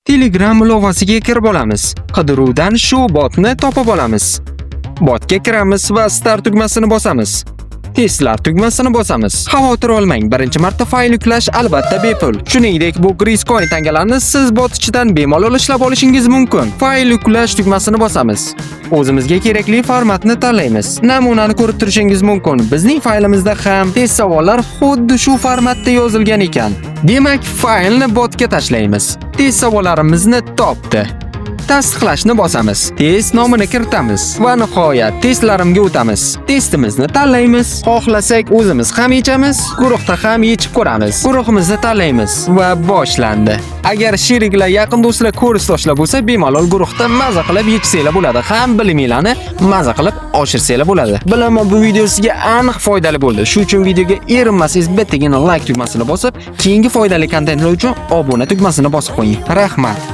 Telegram ilovasiga kirib olamiz. Qidiruvdan shu botni topib olamiz. Botga kiramiz va Start tugmasini bosamiz. Testlar tugmasini bosamiz. Xavotir olmang, birinchi marta fayl yuklash albatta bepul. Shuningdek, bu Griscoin tangalarni siz bot ichidan bemalol ishlab olishingiz mumkin. Fayl yuklash tugmasini bosamiz. O'zimizga kerakli formatni tanlaymiz. Namunani ko'rib turishingiz mumkin. Bizning faylimizda ham test savollar xuddi shu formatda yozilgan ekan. Demak, faylni botga tashlaymiz. Test savollarimizni topdi. Tasdiqlashni bosamiz. Test nomini kiritamiz va nihoyat testlarimga o'tamiz. Testimizni tanlaymiz. Xohlasak o'zimiz ham yechamiz, guruhda ham yechib ko'ramiz. Guruhimizni tanlaymiz va boshlandi. Agar sheriklar, yaqin do'stlar, ko'ristoshlar bo'lsa, bemalol guruhda maza qilib yechsanglar bo'ladi. Ham biliminglarni maza qilib oshirsanglar bo'ladi. Bilaman, bu video sizga aniq foydali bo'ldi. Shuning uchun videoga erinmasangiz bittagina like tugmasini bosib, keyingi foydali kontentlar uchun obuna tugmasini bosib qo'ying. Rahmat.